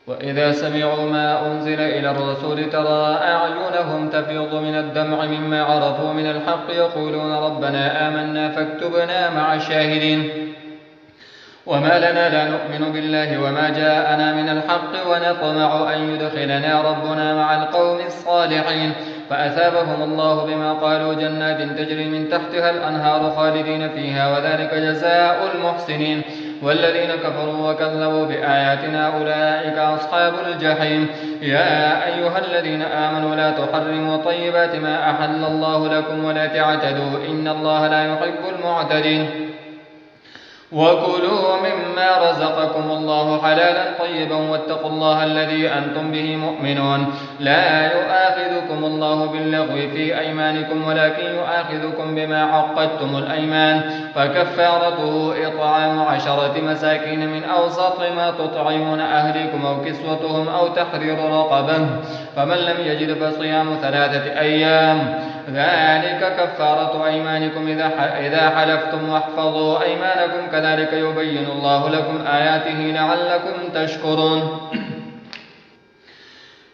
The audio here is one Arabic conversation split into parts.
وإذا سمعوا ما أنزل إلى الرسول ترى أعينهم تفيض من الدمع مما عرفوا من الحق يقولون ربنا آمنا فاكتبنا مع الشاهدين. وما لنا لا نؤمن بالله وما جاءنا من الحق ونطمع أن يدخلنا ربنا مع القوم الصالحين فأثابهم الله بما قالوا جنات تجري من تحتها الأنهار خالدين فيها وذلك جزاء المحسنين. والذين كفروا وكذبوا بآياتنا أولئك أصحاب الجحيم. يا أيها الذين آمنوا لا تحرموا طيبات ما أحل الله لكم ولا تعتدوا إن الله لا يحب المعتدين. وكلوا مما رزقكم الله حلالا طيبا واتقوا الله الذي أنتم به مؤمنون. لا يؤاخذكم الله باللغو في أيمانكم ولكن يؤاخذكم بما عقدتم الأيمان فكفارته إطعام 10 مساكين من أوسط ما تطعمون أهلكم أو كسوتهم أو تحرير رقبة فمن لم يجد فصيام 3 أيام ذلك كفارة أيمانكم إذا حلفتم واحفظوا أيمانكم كذلك يبين الله لكم آياته لعلكم تشكرون.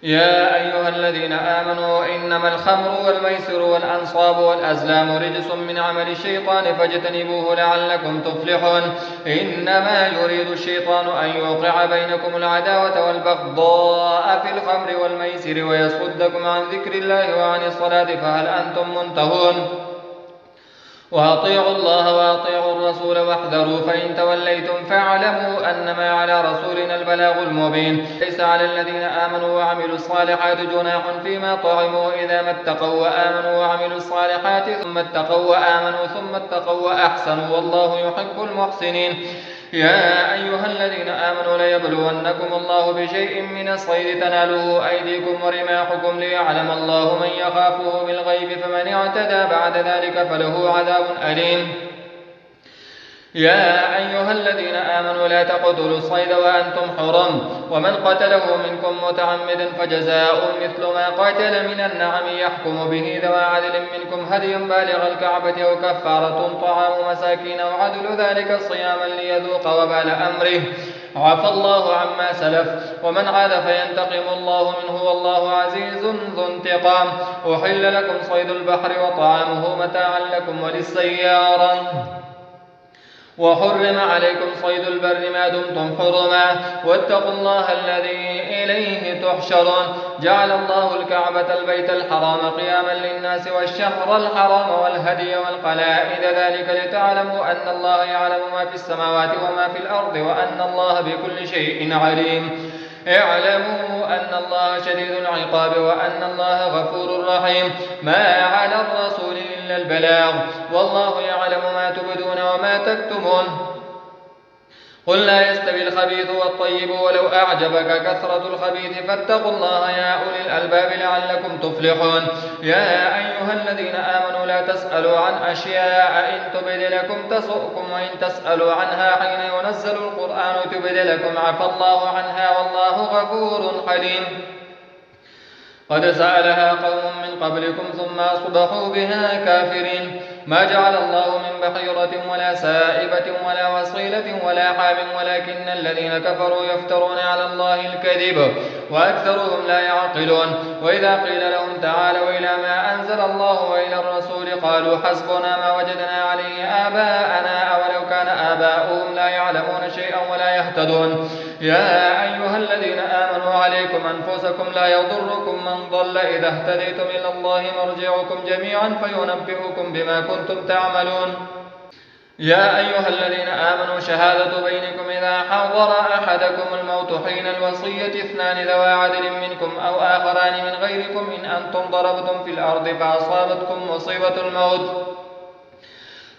يا أيها الذين آمنوا إنما الخمر والميسر والأنصاب والأزلام رجس من عمل الشيطان فاجتنبوه لعلكم تفلحون. إنما يريد الشيطان أن يوقع بينكم العداوة والبغضاء في الخمر والميسر ويصدكم عن ذكر الله وعن الصلاة فهل أنتم منتهون. وأطيعوا الله وأطيعوا الرسول واحذروا فإن توليتم فاعلموا أنما على رسولنا البلاغ المبين. ليس على الذين آمنوا وعملوا الصالحات جناح فيما طعموا إذا ما اتقوا وآمنوا وعملوا الصالحات ثم اتقوا وآمنوا ثم اتقوا وأحسنوا والله يحب المحسنين. يا أيها الذين آمنوا ليبلونكم الله بشيء من الصيد تناله أيديكم ورماحكم ليعلم الله من يخافه بالغيب فمن اعتدى بعد ذلك فله عذاب أليم. يا أيها الذين آمنوا لا تقتلوا الصيد وأنتم حرم ومن قتله منكم متعمدا فجزاء مثل ما قتل من النعم يحكم به ذوى عدل منكم هدي بالغ الكعبة أو كفارة طعام مساكين أو عدل ذلك صياما ليذوق وبال أمره عفى الله عما سلف ومن عاد فينتقم الله منه والله عزيز ذو انتقام. أحل لكم صيد البحر وطعامه متاعا لكم وللسيارة وحرم عليكم صيد البر ما دمتم حرما واتقوا الله الذي إليه تحشرون. جعل الله الكعبة البيت الحرام قياما للناس والشهر الحرام والهدي والقلائد ذلك لتعلموا أن الله يعلم ما في السماوات وما في الأرض وأن الله بكل شيء عليم. اعلموا أن الله شديد العقاب وأن الله غفور رحيم. ما على الرسول إلا البلاغ والله يعلم ما تبدون وما تكتمون. قل لا يستوي الخبيث والطيب ولو أعجبك كثرة الخبيث فاتقوا الله يا أولي الألباب لعلكم تفلحون. يا أيها الذين آمنوا لا تسألوا عن أشياء إن تبد لكم تسؤكم وإن تسألوا عنها حين ينزل القرآن تبد لكم عفى الله عنها والله غفور حليم. قد سألها قوم من قبلكم ثم أصبحوا بها كافرين. ما جعل الله من بحيرة ولا سائبة ولا وصيلة ولا حام ولكن الذين كفروا يفترون على الله الكذب وأكثرهم لا يعقلون. وإذا قيل لهم تعالوا إلى ما أنزل الله وإلى الرسول قالوا حسبنا ما وجدنا عليه آباءنا أولو كان آباؤهم لا يعلمون شيئا ولا يهتدون. يا أيها الذين آمنوا عليكم أنفسكم لا يضركم من ضل إذا اهتديتم إلى الله مرجعكم جميعا فينبئكم بما كنتم تعملون. يا أيها الذين آمنوا شهادة بينكم إذا حضر أحدكم الموت حين الوصية 2 ذوى عدل منكم أو آخران من غيركم إن أنتم ضربتم في الأرض فأصابتكم مصيبة الموت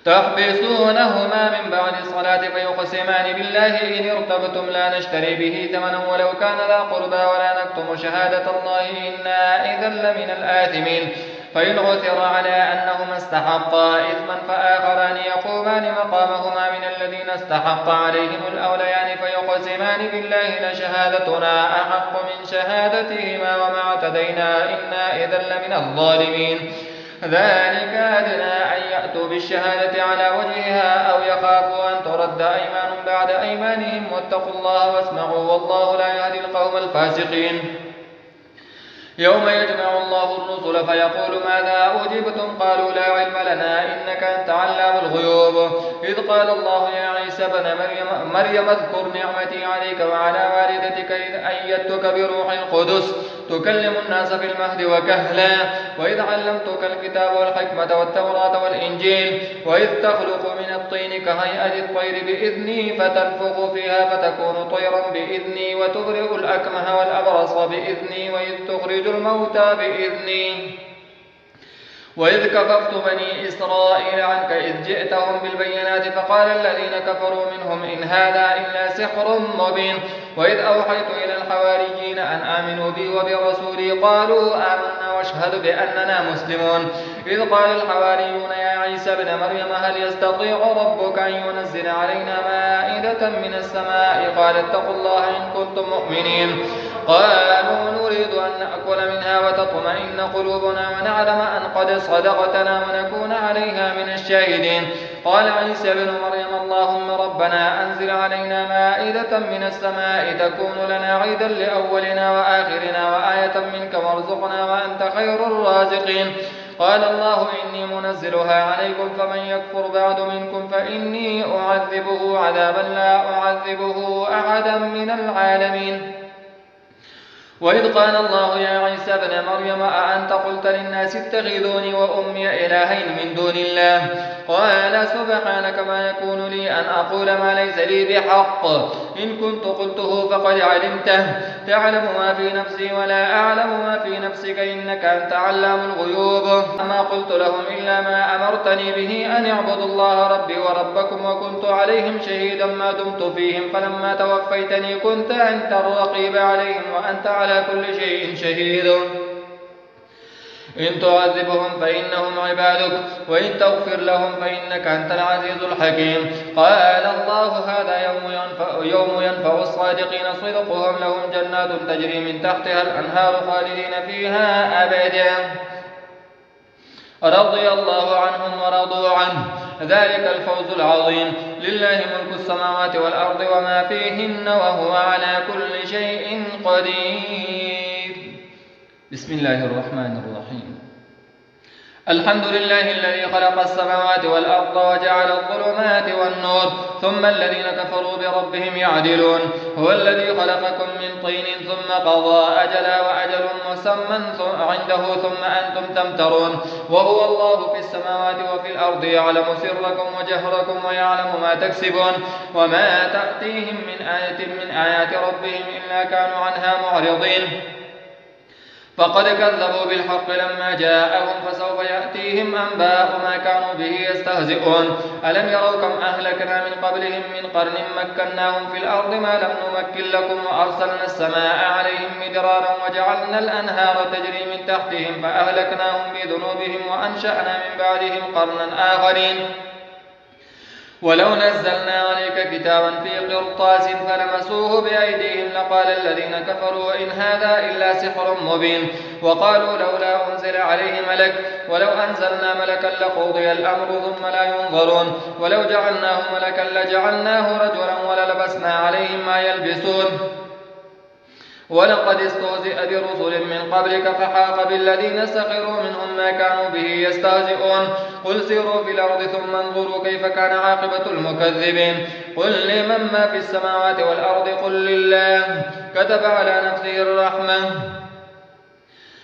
تحبسونهما من بعد الصلاة فيقسمان بالله إن ارتبتم لا نشتري به ثمنا ولو كان ذا قربى ولا نكتم شهادة الله إنا إذا لمن الآثمين. فإن عثر على أنهما استحقا إثما فآخران يقومان مقامهما من الذين استحق عليهم الأوليان فيقسمان بالله لشهادتنا أحق من شهادتهما وما اعتدينا إنا إذا لمن الظالمين. ذلك أدنى أن يأتوا بالشهادة على وجهها أو يخافوا أن ترد أيمان بعد أيمانهم واتقوا الله واسمعوا والله لا يهدي القوم القوم الفاسقين. يوم يجمع الله الرسل فيقول ماذا أجبتم قالوا لا علم لنا إنك أنت علام الغيوب. إذ قال الله يا عيسى ابن مريم اذكر نعمتي عليك وعلى والدتك إذ أيدتك بروح القدس تكلم الناس في المهد وكهلا وإذ علمتك الكتاب والحكمة والتوراة والإنجيل وإذ تخلق من الطين كهيئة الطير بإذني فتنفخ فيها فتكون طيرا بإذني وتبرئ الأكمه والأبرص بإذني وإذ تخرج الموتى بإذني وإذ كففت بني إسرائيل عنك إذ جئتهم بالبينات فقال الذين كفروا منهم إن هذا إلا سحر مبين. وإذ أوحيت إلى الحواريين أن آمنوا بي وبرسولي قالوا آمنا واشهد بأننا مسلمون. إذ قال الحواريون يا عيسى ابن مريم هل يستطيع ربك أن ينزل علينا مائدة من السماء قال اتقوا الله إن كنتم مؤمنين. قالوا نريد أن نأكل منها وتطمئن قلوبنا ونعلم أن قد صدقتنا ونكون عليها من الشاهدين. قال عيسى بن مريم اللهم ربنا أنزل علينا مائدة من السماء تكون لنا عيدا لأولنا وآخرنا وآية منك وارزقنا وأنت خير الرازقين. قال الله إني منزلها عليكم فمن يكفر بعد منكم فإني أعذبه عذابا لا أعذبه أحدا من العالمين. وإذ قال الله يا عيسى ابن مريم أأنت قلت للناس اتخذوني وأمي إلهين من دون الله قال سبحانك ما يكون لي أن أقول ما ليس لي بحق إن كنت قلته فقد علمته تعلم ما في نفسي ولا أعلم ما في نفسك إنك أنت علام الغيوب. ما قلت لهم إلا ما أمرتني به أن اعبدوا الله ربي وربكم وكنت عليهم شهيدا ما دمت فيهم فلما توفيتني كنت أنت الرقيب عليهم وأنت على كل شيء شهيد. إن تعذبهم فإنهم عبادك وإن تغفر لهم فإنك أنت العزيز الحكيم. قال الله هذا يوم ينفع الصادقين صدقهم لهم جنات تجري من تحتها الأنهار خالدين فيها أبدا رضي الله عنهم ورضوا عنه ذلك الفوز العظيم. لله ملك السماوات والأرض وما فيهن وهو على كل شيء قدير. بسم الله الرحمن الرحيم. الحمد لله الذي خلق السماوات والأرض وجعل الظلمات والنور ثم الذين كفروا بربهم يعدلون. هو الذي خلقكم من طين ثم قضى أجلا وأجل مسمى عنده ثم أنتم تمترون. وهو الله في السماوات وفي الأرض يعلم سركم وجهركم ويعلم ما تكسبون وما تأتيهم من آية من آيات ربهم إلا كانوا عنها معرضين. فقد كذبوا بالحق لما جاءهم فسوف يأتيهم أنباء ما كانوا به يستهزئون. ألم يروا كم أهلكنا من قبلهم من قرن مكناهم في الأرض ما لم نمكن لكم وأرسلنا السماء عليهم مدرارا وجعلنا الأنهار تجري من تحتهم فأهلكناهم بذنوبهم وأنشأنا من بعدهم قرنا آخرين. ولو نزلنا عليك كتابا في قرطاس فلمسوه بأيديهم لقال الذين كفروا إن هذا إلا سحر مبين. وقالوا لولا أنزل عليه ملك ولو أنزلنا ملكا لقضي الأمر ثم لا ينظرون. ولو جعلناه ملكا لجعلناه رجلا وللبسنا عليهم ما يلبسون. ولقد استهزئ برسل من قبلك فحاق بالذين سخروا منهم ما كانوا به يستهزئون. قل سيروا في الأرض ثم انظروا كيف كان عاقبة المكذبين. قل لمن ما في السماوات والأرض قل لله كتب على نفسه الرحمة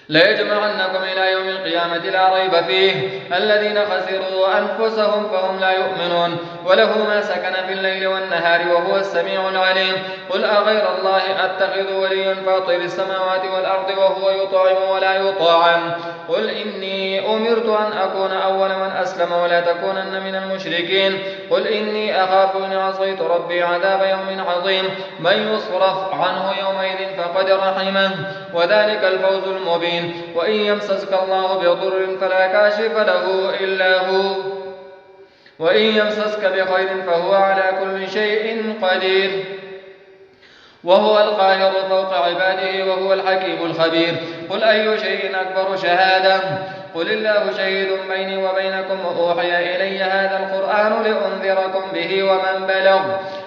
ليجمعنكم إلى يوم القيامة لا ريب فيه الذين خسروا أنفسهم فهم لا يؤمنون. وله ما سكن في الليل والنهار وهو السميع العليم. قل أغير الله أتخذ وليا فاطر السماوات والأرض وهو يطعم ولا يطعم. قل إني أمرت أن أكون أول من أسلم ولا تكونن من المشركين. قل إني أخاف إن عصيت ربي عذاب يوم عظيم. من يصرف عنه يومئذ فقد رحمه وذلك الفوز المبين. وإن يمسسك الله بضر فلا كاشف له إلا هو وإن يمسسك بخير فهو على كل شيء قدير. وهو القاهر فوق عباده وهو الحكيم الخبير. قل أي شيء أكبر شهادة قل الله شهيد بيني وبينكم وأوحي إلي هذا القرآن لأنذركم به ومن بلغ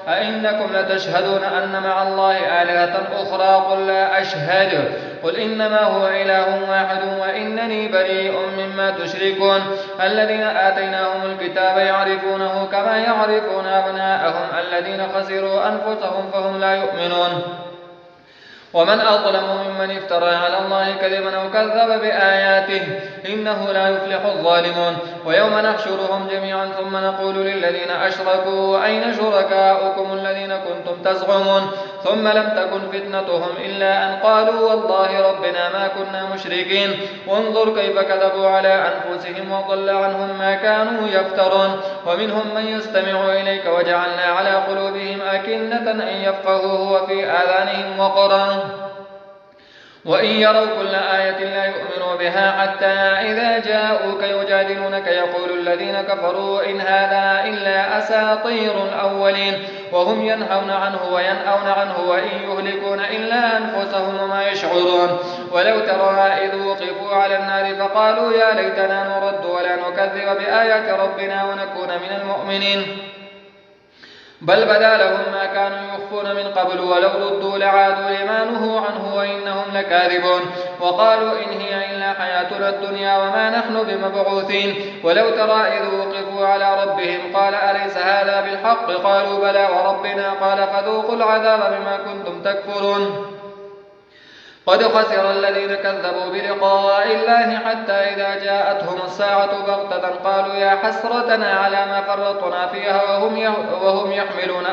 أئنكم لتشهدون أن مع الله آلهة أخرى قل لا أشهد قل إنما هو إله واحد وإنني بريء مما تشركون الذين آتيناهم الكتاب يعرفونه كما يعرفون أبناءهم الذين خسروا أنفسهم فهم لا يؤمنون ومن أظلم ممن افترى على الله كذبا أو كذب بآياته إنه لا يفلح الظالمون ويوم نحشرهم جميعا ثم نقول للذين أشركوا أين شركاؤكم الذين كنتم تزعمون ثم لم تكن فتنتهم إلا أن قالوا والله ربنا ما كنا مشركين وانظر كيف كذبوا على أنفسهم وضل عنهم ما كانوا يفترون ومنهم من يستمع إليك وجعلنا على قلوبهم أكنة أن يفقهوه وفي آذانهم وقرا وإن يروا كل آية لا يؤمنوا بها حتى إذا جاءوك يجادلونك يقول الذين كفروا إن هذا إلا أساطير الأولين وهم ينهون عنه وينأون عنه وإن يهلكون إلا أنفسهم وما يشعرون ولو ترى إذ وقفوا على النار فقالوا يا ليتنا نرد ولا نكذب بآيات ربنا ونكون من المؤمنين بل بدا لهم ما كانوا يخفون من قبل ولو ردوا لعادوا لما نهوا عنه وإنهم لكاذبون وقالوا إن هي إلا حياتنا الدنيا وما نحن بمبعوثين ولو ترى إذ وقفوا على ربهم قال أليس هذا بالحق قالوا بلى وربنا قال فذوقوا العذاب بما كنتم تكفرون قد خسر الذين كذبوا بلقاء الله حتى إذا جاءتهم الساعة بغتة قالوا يا حسرتنا على ما فرطنا فيها وهم يحملون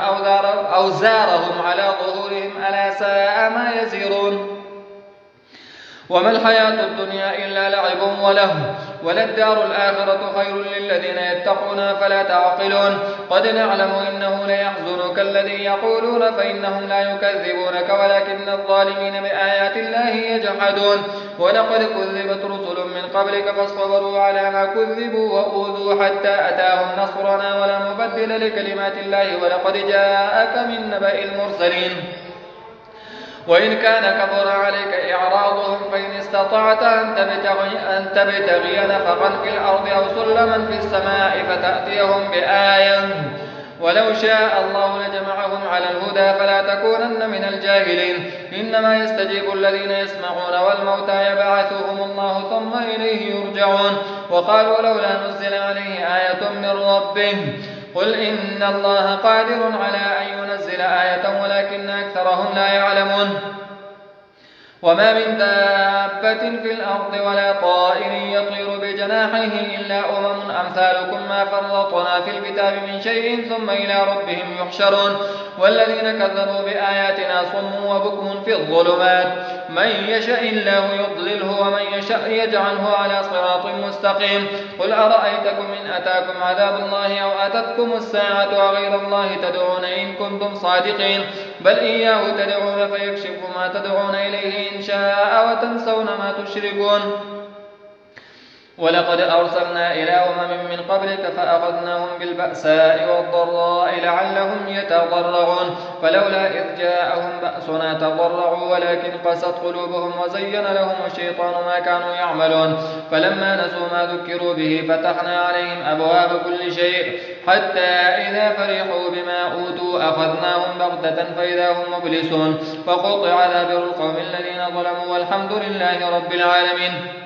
أوزارهم على ظهورهم ألا ساء ما يزرون وما الحياة الدنيا إلا لعب ولهو وللدار الآخرة خير للذين يتقون فلا تعقلون قد نعلم إنه ليحزنك الذي يقولون فإنهم لا يكذبونك ولكن الظالمين بآيات الله يجحدون ولقد كذبت رسل من قبلك فاصبروا على ما كذبوا وأوذوا حتى أتاهم نصرنا ولا مبدل لكلمات الله ولقد جاءك من نبأ المرسلين وإن كان كبر عليك إعراضهم فإن استطعت أن تبتغي نفقا في الأرض أو سلما في السماء فتأتيهم بآية ولو شاء الله لجمعهم على الهدى فلا تكونن من الجاهلين إنما يستجيب الذين يسمعون والموتى يبعثهم الله ثم إليه يرجعون وقالوا لولا نزل عليه آية من ربه قل إن الله قادر على أن ينزل آية ولكن أكثرهم لا يعلمون وما من دابة في الأرض ولا طائر يطير بجناحيه إلا أمثالكم ما فرطنا في الكتاب من شيء ثم إلى ربهم يحشرون والذين كذبوا بآياتنا صم وبكم في الظلمات من يشاء الله يضلله ومن يشاء يجعله على صراط مستقيم قل أرأيتكم إن أتاكم عذاب الله أو أتتكم الساعة وغير الله تدعون إن كنتم صادقين بل إياه تدعون فيكشف ما تدعون إليه إن شاء وتنسون ما تشركون ولقد أرسلنا إلى من قبلك فأخذناهم بالبأساء والضراء لعلهم يتضرعون فلولا إذ جاءهم بأسنا تضرعوا ولكن قست قلوبهم وزين لهم الشيطان ما كانوا يعملون فلما نسوا ما ذكروا به فتحنا عليهم أبواب كل شيء حتى إذا فرحوا بما أوتوا أخذناهم بغتة فإذا هم مبلسون فقطع دابر القوم الذين ظلموا والحمد لله رب العالمين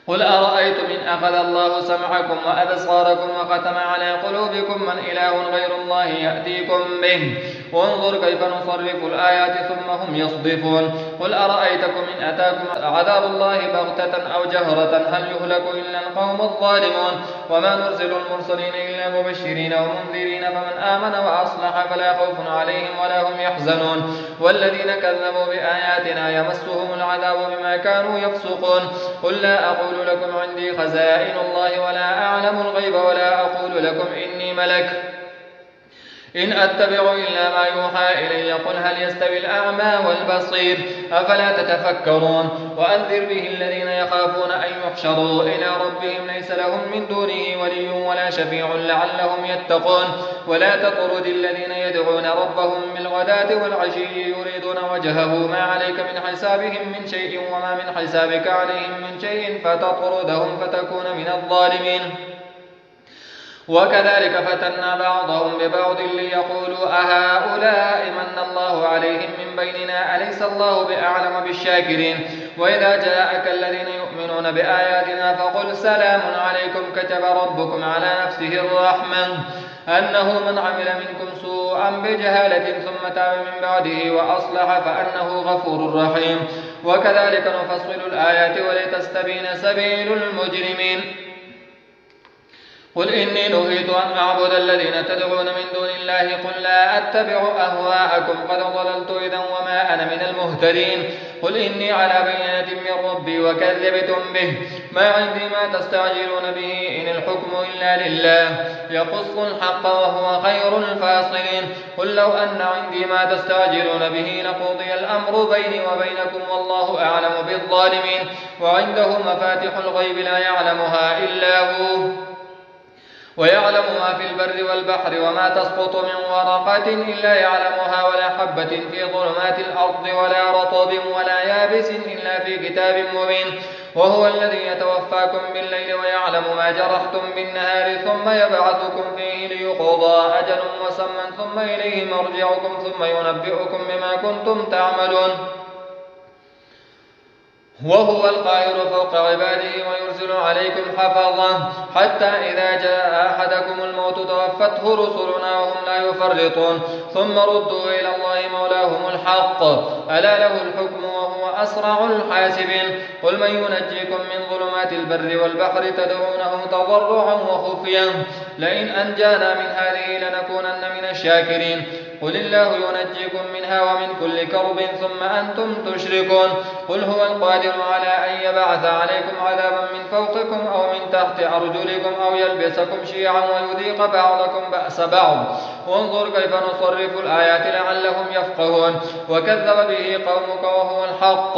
قل أرأيتم إن أخذ الله سمعكم وأبصاركم وختم على قلوبكم من إله غير الله يأتيكم به وانظر كيف نصرف الآيات ثم هم يصدفون قل أرأيتكم إن أتاكم عذاب الله بغتة أو جهرة هل يهلك إلا القوم الظالمون وما نرسل المرسلين إلا مبشرين ومنذرين فمن آمن وأصلح فلا خوف عليهم ولا هم يحزنون والذين كذبوا بآياتنا يمسهم العذاب بما كانوا يفسقون قل لا أقول لكم عندي خزائن الله ولا أعلم الغيب ولا أقول لكم إني ملك إن أتبع إلا ما يوحى إلي قل هل يستوي الأعمى والبصير أفلا تتفكرون وأنذر به الذين يخافون أن يحشروا إلى ربهم ليس لهم من دونه ولي ولا شفيع لعلهم يتقون ولا تطرد الذين يدعون ربهم بالغداة والعشي يريدون وجهه ما عليك من حسابهم من شيء وما من حسابك عليهم من شيء فتطردهم فتكون من الظالمين وكذلك فتنا بعضهم ببعض ليقولوا أهؤلاء من الله عليهم من بيننا أليس الله بأعلم بالشاكرين. وإذا جاءك الذين يؤمنون بآياتنا فقل سلام عليكم كتب ربكم على نفسه الرحمة أنه من عمل منكم سوءا بجهالة ثم تاب من بعده وأصلح فأنه غفور رحيم. وكذلك نفصل الآيات ولتستبين سبيل المجرمين. قل إني نهيت أن أعبد الذين تدعون من دون الله قل لا أتبع أهواءكم قد ضللت إذا وما أنا من المهتدين. قل إني على بينة من ربي وكذبتم به ما عندي ما تستعجلون به إن الحكم إلا لله يقص الحق وهو خير الفاصلين. قل لو أن عندي ما تستعجلون به لقضي الأمر بيني وبينكم والله أعلم بالظالمين. وعنده مفاتح الغيب لا يعلمها إلا هو ويعلم ما في البر والبحر وما تسقط من ورقة إلا يعلمها ولا حبة في ظلمات الأرض ولا رطب ولا يابس إلا في كتاب مبين. وهو الذي يتوفاكم بالليل ويعلم ما جرحتم بالنهار ثم يبعثكم فيه ليقضى أجل مسمى ثم إليه مرجعكم ثم ينبئكم بما كنتم تعملون. وهو القاهر فوق عباده ويرسل عليكم حفظا حتى إذا جاء أحدكم الموت توفته رسلنا وهم لا يفرطون ثم ردوا إلى الله مولاهم الحق ألا له الحكم وهو أسرع الحاسبين. قل من ينجيكم من ظلمات البر والبحر تدعونه تضرعا وخفيا لئن أنجانا من هذه لنكونن من الشاكرين. قل الله ينجيكم منها ومن كل كرب ثم أنتم تشركون. قل هو القادر على أن يبعث عليكم عذابا من فوقكم أو من تحت أرجلكم أو يلبسكم شيعا ويذيق بعضكم بأس بعض وانظر كيف نصرف الآيات لعلهم يفقهون. وكذب به قومك وهو الحق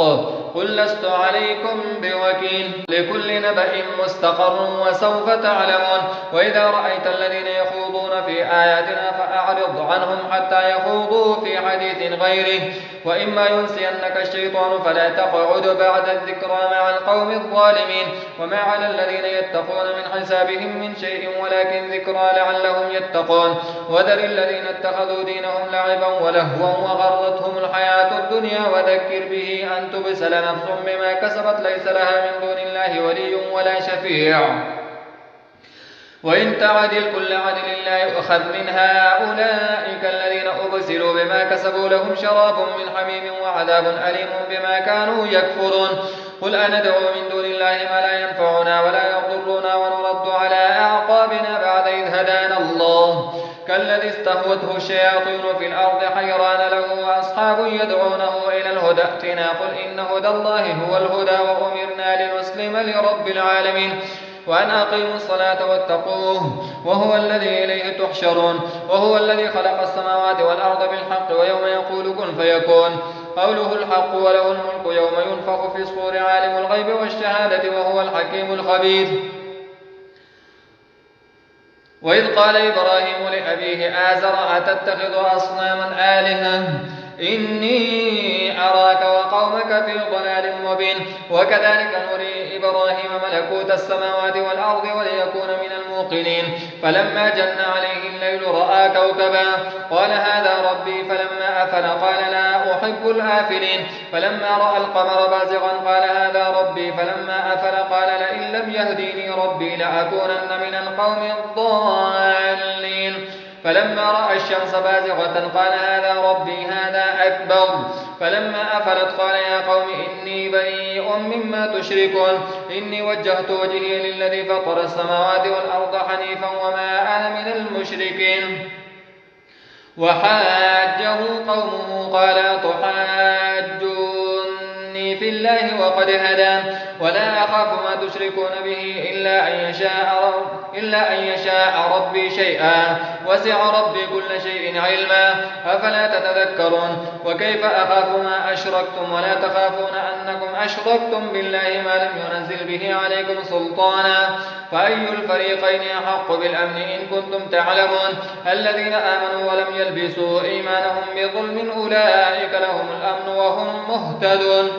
قل لست عليكم بوكيل لكل نبأ مستقر وسوف تعلمون. وإذا رأيت الذين يخوضون في آياتنا فأعرض عنهم حتى يخوضوا في حديث غيره وإما ينسينك الشيطان فلا تقعد بعد الذكرى مع القوم الظالمين. وما على الذين يتقون من حسابهم من شيء ولكن ذكرى لعلهم يتقون. وذر الذين اتخذوا دينهم لعبا ولهوا وغرتهم الحياة الدنيا وذكر به أن تبسل نفس بما كسبت ليس لها من دون الله ولي ولا شفيع وإن تعدل كل عدل لا يؤخذ منها أولئك الذين أبسلوا بما كسبوا لهم شراب من حميم وعذاب أليم بما كانوا يكفرون. قل أندعو من دون الله ما لا ينفعنا ولا يضرنا ونرد على أعقابنا بعد إذ هدانا الله كالذي استهوته الشياطين في الأرض حيران له وأصحاب يدعونه إلى الهدى ائتنا قل إن هدى الله هو الهدى وأمرنا لنسلم لرب العالمين وأن أقيموا الصلاة واتقوه وهو الذي إليه تحشرون. وهو الذي خلق السماوات والأرض بالحق ويوم يقول كن فيكون قوله الحق وله الملك يوم ينفخ في الصور عالم الغيب والشهادة وهو الحكيم الخبير. وإذ قال إبراهيم لأبيه آزر أتتخذ أصناما آلهة إني أراك وقومك في ضلال مبين. وكذلك نري إبراهيم ملكوت السماوات والأرض وليكون من الموقنين. فلما جن عليه الليل رأى كوكبا قال هذا ربي فلما أفل قال لا أحب الآفلين. فلما رأى القمر بازغا قال هذا ربي فلما أفل قال لئن لم يهديني ربي لأكونن من القوم الضالين. فلما رأى الشمس بازغة قال هذا ربي هذا أكبر. فلما أفلت قال يا قوم إني بريء مما تشركون إني وجهت وجهي للذي فطر السماوات والأرض حنيفا وما أنا من المشركين. وحاجه قومه قال تحاجوني في الله وقد هدان ولا أخاف ما تشركون به إلا أن يشاء ربي شيئا وسع ربي كل شيء علما أفلا تتذكرون. وكيف أخاف ما أشركتم ولا تخافون أنكم أشركتم بالله ما لم ينزل به عليكم سلطانا فأي الفريقين أحق بالأمن إن كنتم تعلمون. الذين آمنوا ولم يلبسوا إيمانهم بظلم أولئك لهم الأمن وهم مهتدون.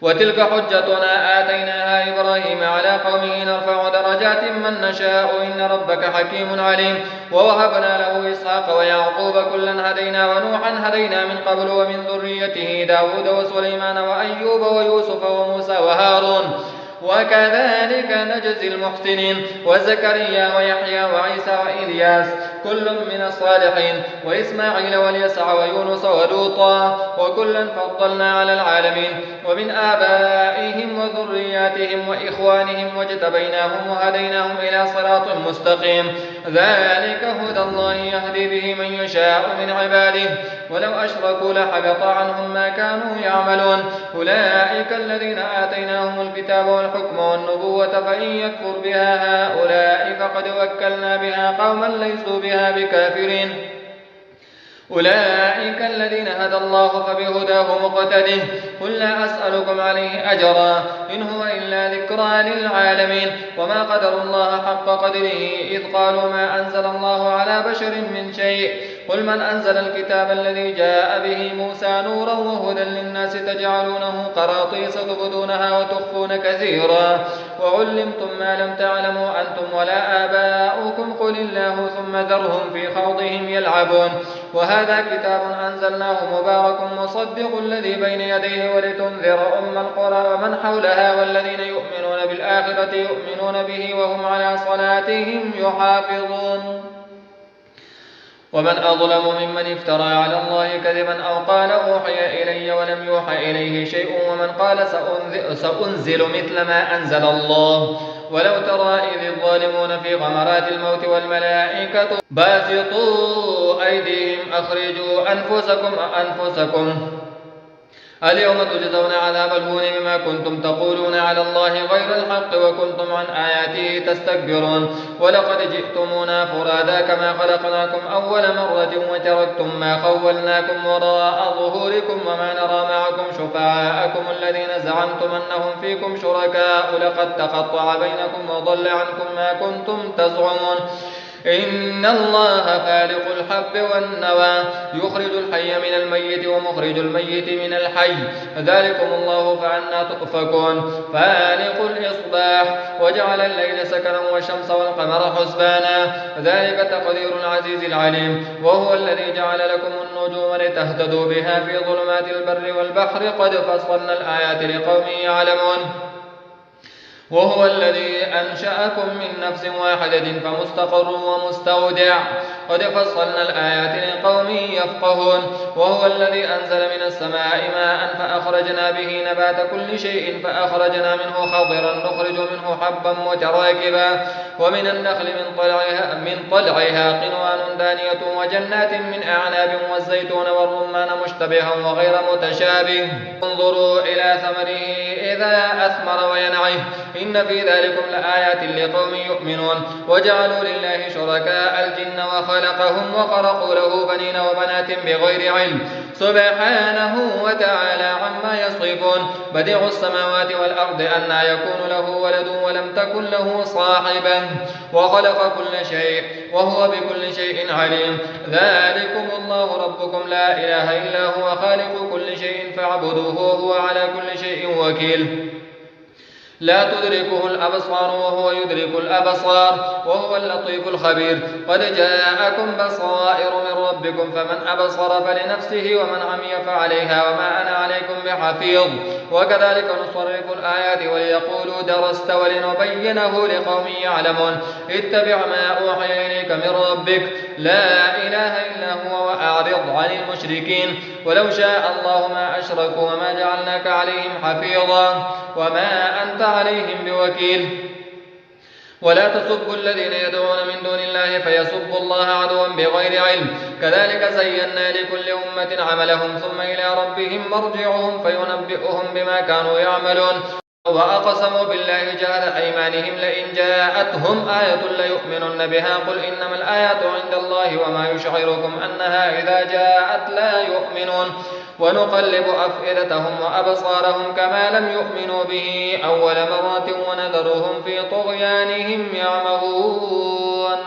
وتلك حجتنا آتيناها إبراهيم على قومه نرفع درجات من نشاء إن ربك حكيم عليم. ووهبنا له إسحاق ويعقوب كلا هدينا ونوحا هدينا من قبل ومن ذريته داود وسليمان وأيوب ويوسف وموسى وهارون وكذلك نجزي المحسنين. وزكريا ويحيى وعيسى وإلياس كل من الصالحين وإسماعيل واليسع ويونس ولوطا وكلا فضلنا على العالمين. ومن آبائهم وذرياتهم وإخوانهم واجتبيناهم وهديناهم إلى صراط مستقيم. ذلك هدى الله يهدي به من يشاء من عباده ولو أشركوا لحبط عنهم ما كانوا يعملون. أولئك الذين آتيناهم الكتاب والحكم والنبوة فإن يكفر بها هؤلاء فقد وكلنا بها قوما ليسوا بها بكافرين. أولئك الذين هدى الله فبهداه مقتده. قل لا أسألكم عليه أجرا إن هو إلا ذكرى للعالمين. وما قدروا الله حق قدره إذ قالوا ما أنزل الله على بشر من شيء. قل من أنزل الكتاب الذي جاء به موسى نورا وهدى للناس تجعلونه قراطيس تبدونها وتخفون كثيرا وعلمتم ما لم تعلموا أنتم ولا آباؤكم قل الله ثم ذرهم في خوضهم يلعبون. وهذا كتاب أنزلناه مبارك مصدق الذي بين يديه ولتنذر أم القرى ومن حولها والذين يؤمنون بالآخرة يؤمنون به وهم على صلاتهم يحافظون. ومن أظلم ممن افترى على الله كذبا أو قال أوحي إلي ولم يوحى إليه شيء ومن قال سأنزل مثل ما أنزل الله. ولو ترى إذ الظالمون في غمرات الموت والملائكة باسطوا أيديهم أخرجوا أنفسكم اليوم تجزون عذاب الهون بما كنتم تقولون على الله غير الحق وكنتم عن آياته تستكبرون. ولقد جئتمونا فرادا كما خلقناكم أول مرة وتركتم ما خولناكم وراء ظهوركم وما نرى معكم شفعاءكم الذين زعمتم أنهم فيكم شركاء لقد تقطع بينكم وضل عنكم ما كنتم تزعمون. إن الله فالق الحب والنوى يخرج الحي من الميت ومخرج الميت من الحي ذلكم الله فأنى تؤفكون. فالق الإصباح وجعل الليل سكنا والشمس والقمر حسبانا ذلك تقدير العزيز العليم. وهو الذي جعل لكم النجوم لتهتدوا بها في ظلمات البر والبحر قد فصلنا الآيات لقوم يعلمون. وهو الذي أنشأكم من نفس واحدة فمستقر ومستودع قد فصلنا الآيات لقوم يفقهون. وهو الذي أنزل من السماء ماء فأخرجنا به نبات كل شيء فأخرجنا منه خضرا نخرج منه حبا متراكبا ومن النخل من طلعها قنوان دانية وجنات من أعناب والزيتون والرمان مشتبها وغير متشابه انظروا إلى ثمره إذا أثمر وينعه إن في ذلكم لآيات لقوم يؤمنون. وجعلوا لله شركاء الجن وخلقهم وخرقوا له بنين وبنات بغير علم سبحانه وتعالى عما يصفون. بديع السماوات والأرض أنى يكون له ولد ولم تكن له صاحبة وخلق كل شيء وهو بكل شيء عليم. ذلكم الله ربكم لا إله إلا هو خالق كل شيء فاعبدوه وهو على كل شيء وكيل. لا تدركه الأبصار وهو يدرك الأبصار وهو اللطيف الخبير. قد جاءكم بصائر من ربكم فمن أبصر فلنفسه ومن عمي فعليها وما أنا عليكم بحفيظ. وكذلك نصرف الآيات وليقولوا درست ولنبينه لقوم يعلمون. اتبع ما أوحي إليك من ربك لا إله إلا هو وأعرض عن المشركين. ولو شاء الله ما أشركوا وما جعلناك عليهم حفيظا وما أنت عليهم بوكيل. ولا تسبوا الذين يدعون من دون الله فيسبوا الله عدوا بغير علم كذلك زينا لكل أمة عملهم ثم إلى ربهم مرجعهم فينبئهم بما كانوا يعملون. وأقسموا بالله جهد أيمانهم لئن جاءتهم آية ليؤمنن بها قل إنما الآيات عند الله وما يشعركم أنها إذا جاءت لا يؤمنون. ونقلب أفئدتهم وأبصارهم كما لم يؤمنوا به أول مرة ونذرهم في طغيانهم يعمهون.